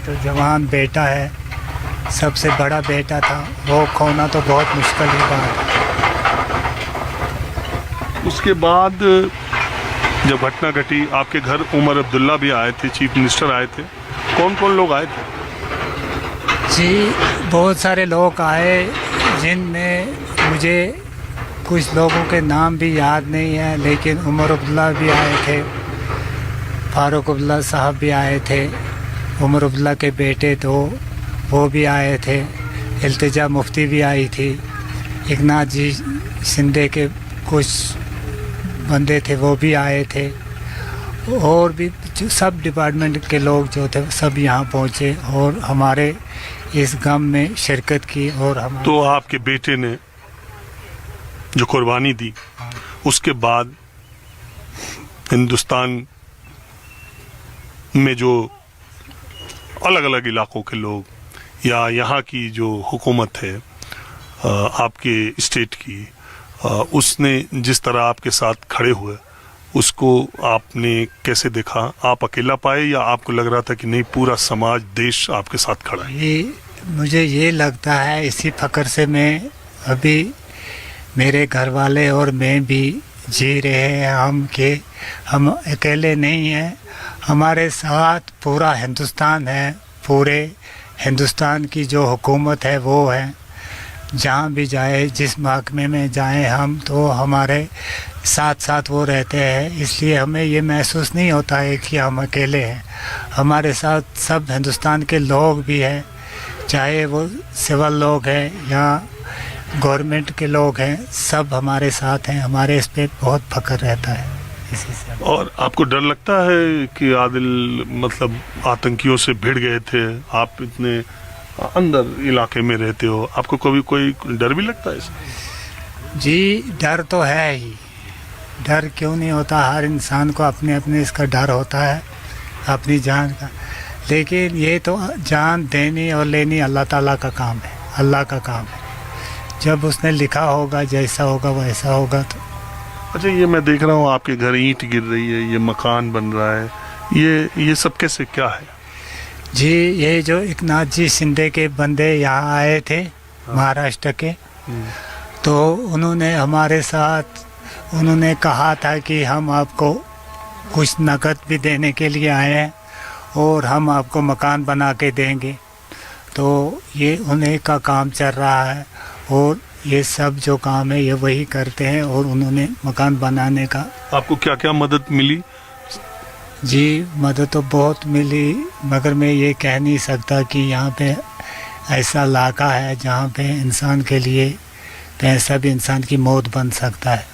तो जवान बेटा है, सबसे बड़ा बेटा था, वो खोना तो बहुत मुश्किल की बात है। उसके बाद जब घटना घटी आपके घर उमर अब्दुल्ला भी आए थे, चीफ मिनिस्टर आए थे, कौन कौन लोग आए थे? जी बहुत सारे लोग आए, जिनमें मुझे कुछ लोगों के नाम भी याद नहीं है, लेकिन उमर अब्दुल्ला भी आए थे, फारूक अब्दुल्ला साहब भी आए थे, उमर अब्दुल्ला के बेटे तो वो भी आए थे, इल्तिजा मुफ्ती भी आई थी, एकनाथ जी शिंदे के कुछ बंदे थे वो भी आए थे, और भी जो सब डिपार्टमेंट के लोग जो थे सब यहाँ पहुँचे और हमारे इस गम में शिरकत की। और हम तो आपके बेटे ने जो कुर्बानी दी, उसके बाद हिंदुस्तान में जो अलग अलग इलाकों के लोग या यहाँ की जो हुकूमत है आपके स्टेट की, उसने जिस तरह आपके साथ खड़े हुए, उसको आपने कैसे देखा? आप अकेला पाए या आपको लग रहा था कि नहीं, पूरा समाज, देश आपके साथ खड़ा है? ये मुझे ये लगता है, इसी फ़क्र से मैं अभी, मेरे घर वाले और मैं भी जी रहे हैं हम कि हम अकेले नहीं हैं, हमारे साथ पूरा हिंदुस्तान है, पूरे हिंदुस्तान की जो हुकूमत है वो है। जहाँ भी जाए, जिस महकमे में जाएं हम, तो हमारे साथ साथ वो रहते हैं, इसलिए हमें ये महसूस नहीं होता है कि हम अकेले हैं। हमारे साथ सब हिंदुस्तान के लोग भी हैं, चाहे वो सिविल लोग हैं या गवर्नमेंट के लोग हैं, सब हमारे साथ हैं। हमारे इस पे बहुत फख्र रहता है इसी से। और आपको डर लगता है कि आदिल मतलब आतंकियों से भिड़ गए थे, आप इतने अंदर इलाके में रहते हो, आपको कभी कोई डर भी लगता है इसका? जी डर तो है ही, डर क्यों नहीं होता, हर इंसान को अपने अपने इसका डर होता है, अपनी जान का। लेकिन ये तो जान देनी और लेनी अल्लाह ताला का काम है, अल्लाह का काम है, जब उसने लिखा होगा जैसा होगा वैसा होगा। तो अच्छा, ये मैं देख रहा हूँ आपके घर ईंट गिर रही है, ये मकान बन रहा है, ये सब कैसे, क्या है? जी ये जो एकनाथ जी शिंदे के बंदे यहाँ आए थे महाराष्ट्र के, तो उन्होंने हमारे साथ, उन्होंने कहा था कि हम आपको कुछ नकद भी देने के लिए आए हैं और हम आपको मकान बना के देंगे। तो ये उन्हीं का काम चल रहा है और ये सब जो काम है ये वही करते हैं, और उन्होंने मकान बनाने का। आपको क्या क्या मदद मिली? जी मदद तो बहुत मिली, मगर मैं ये कह नहीं सकता कि यहाँ पे ऐसा इलाका है जहाँ पे इंसान के लिए पैसा भी इंसान की मौत बन सकता है।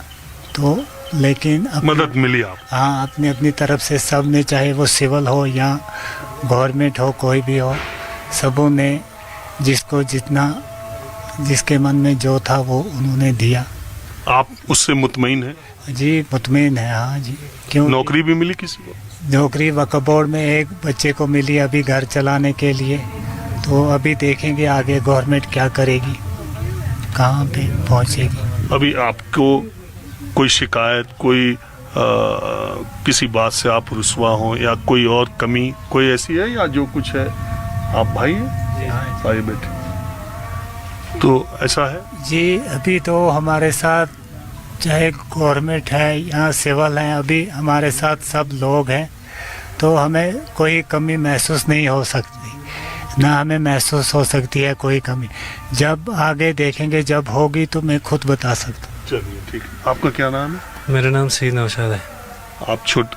तो लेकिन मदद मिली आप? हाँ, अपनी अपनी तरफ से सब ने, चाहे वो सिविल हो या गवर्नमेंट हो, कोई भी हो, सबों ने जिसको जितना, जिसके मन में जो था वो उन्होंने दिया। आप उससे मुतमईन हैं? जी मुतमईन है, हाँ जी। क्यों? नौकरी भी मिली किसी को? नौकरी वक्फ बोर्ड में एक बच्चे को मिली अभी घर चलाने के लिए, तो अभी देखेंगे आगे गवर्नमेंट क्या करेगी, कहाँ पे पहुँचेगी। अभी आपको कोई शिकायत, कोई किसी बात से आप रुस्वा हो या कोई और कमी कोई ऐसी है, या जो कुछ है? आप भाई हैं? भाई बेटे, तो ऐसा है? जी अभी तो हमारे साथ चाहे गवर्नमेंट है या सिविल है, अभी हमारे साथ सब लोग हैं, तो हमें कोई कमी महसूस नहीं हो सकती, ना हमें महसूस हो सकती है कोई कमी। जब आगे देखेंगे, जब होगी तो मैं खुद बता सकता हूँ। चलिए ठीक है। आपका क्या नाम है? मेरा नाम सईद नौशाद है।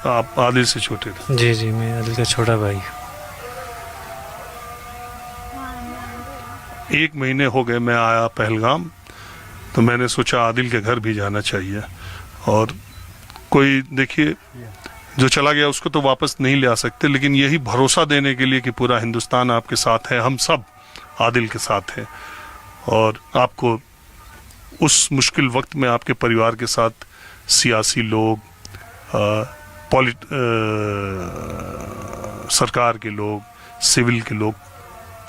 आप आदिल से छोटे थे? जी जी, मैं आदिल का छोटा भाई। 1 महीने हो गए मैं आया पहलगाम, तो मैंने सोचा आदिल के घर भी जाना चाहिए। और कोई, देखिए, जो चला गया उसको तो वापस नहीं ले आ सकते, लेकिन यही भरोसा देने के लिए कि पूरा हिंदुस्तान आपके साथ है, हम सब आदिल के साथ हैं, और आपको उस मुश्किल वक्त में आपके परिवार के साथ सियासी लोग, सरकार के लोग, सिविल के लोग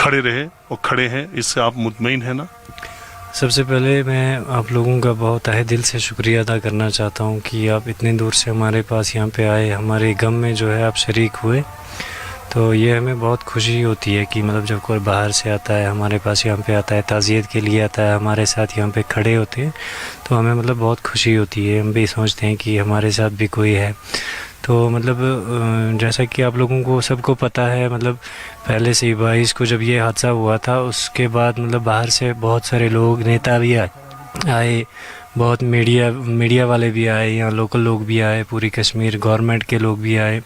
खड़े रहे और खड़े हैं, इससे आप मुतमईन हैं ना? सबसे पहले मैं आप लोगों का बहुत तहे दिल से शुक्रिया अदा करना चाहता हूं कि आप इतने दूर से हमारे पास यहाँ पे आए, हमारे गम में जो है आप शरीक हुए। तो ये हमें बहुत खुशी होती है कि मतलब जब कोई बाहर से आता है हमारे पास यहाँ पे आता है, ताज़ियत के लिए आता है, हमारे साथ यहाँ पे खड़े होते हैं, तो हमें मतलब बहुत खुशी होती है। हम भी सोचते हैं कि हमारे साथ भी कोई है। तो मतलब जैसा कि आप लोगों को सबको पता है, मतलब पहले से ही 22 को जब ये हादसा हुआ था उसके बाद मतलब बाहर से बहुत सारे लोग, नेता भी आए, बहुत मीडिया वाले भी आए, यहाँ लोकल लोग भी आए, पूरी कश्मीर गवर्नमेंट के लोग भी आए।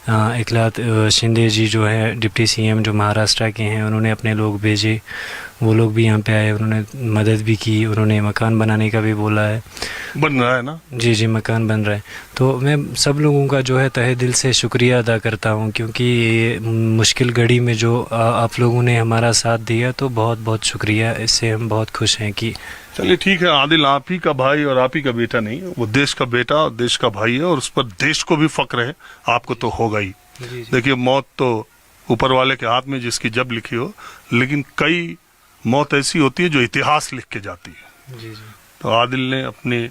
एकनाथ शिंदे जी जो है डिप्टी सीएम जो महाराष्ट्र के हैं, उन्होंने अपने लोग भेजे, वो लोग भी यहाँ पे आए, उन्होंने मदद भी की, उन्होंने मकान बनाने का भी बोला है। बन रहा है ना? जी मकान बन रहा है। तो मैं सब लोगों का जो है तहे दिल से शुक्रिया अदा करता हूँ, क्योंकि ये मुश्किल घड़ी में जो आप लोगों ने हमारा साथ दिया, तो बहुत बहुत शुक्रिया। इससे हम बहुत खुश हैं कि चलिए ठीक है, आदिल आप ही का भाई और आप ही का बेटा नहीं, वो देश का बेटा और देश का भाई है, और उस पर देश को भी फक्र है, आपको तो होगा ही। देखिए, मौत तो ऊपर वाले के हाथ में, जिसकी जब लिखी हो, लेकिन कई मौत ऐसी होती है जो इतिहास लिख के जाती है। तो आदिल ने अपने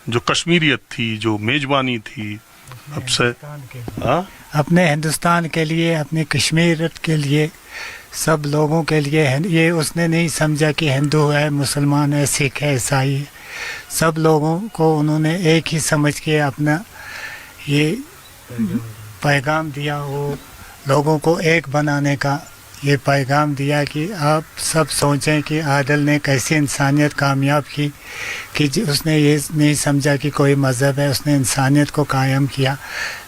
जो कश्मीरियत थी, जो मेजबानी थी, अब से अपने हिंदुस्तान के लिए, अपने कश्मीर के लिए, सब लोगों के लिए ये उसने नहीं समझा कि हिंदू है, मुसलमान है, सिख है, ईसाई है। सब लोगों को उन्होंने एक ही समझ के अपना ये पैगाम दिया, वो लोगों को एक बनाने का ये पैगाम दिया कि आप सब सोचें कि आदिल ने कैसी इंसानियत कामयाब की, कि उसने ये नहीं समझा कि कोई मज़हब है, उसने इंसानियत को कायम किया।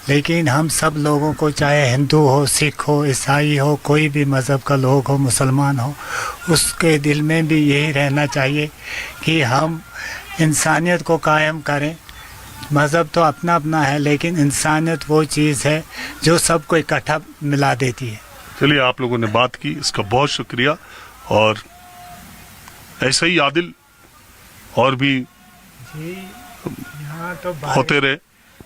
लेकिन हम सब लोगों को, चाहे हिंदू हो, सिख हो, ईसाई हो, कोई भी मज़हब का लोग हो, मुसलमान हो, उसके दिल में भी यही रहना चाहिए कि हम इंसानियत को कायम करें। मज़हब तो अपना अपना है, लेकिन इंसानियत वो चीज़ है जो सबको इकट्ठा मिला देती है। चलिए, आप लोगों ने बात की, इसका बहुत शुक्रिया, और ऐसे ही आदिल और भी यहाँ तो होते रहे।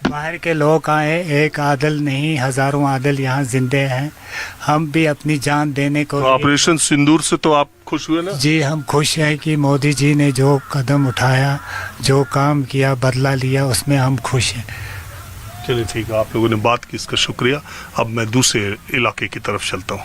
बाहर के लोग आए, एक आदिल नहीं, हज़ारों आदिल यहाँ जिंदे हैं। हम भी अपनी जान देने को, तो ऑपरेशन सिंदूर से तो आप खुश हुए ना? जी, हम खुश हैं कि मोदी जी ने जो कदम उठाया, जो काम किया, बदला लिया, उसमें हम खुश हैं। चलिए ठीक है, आप लोगों ने बात की, इसका शुक्रिया। अब मैं दूसरे इलाके की तरफ चलता हूँ।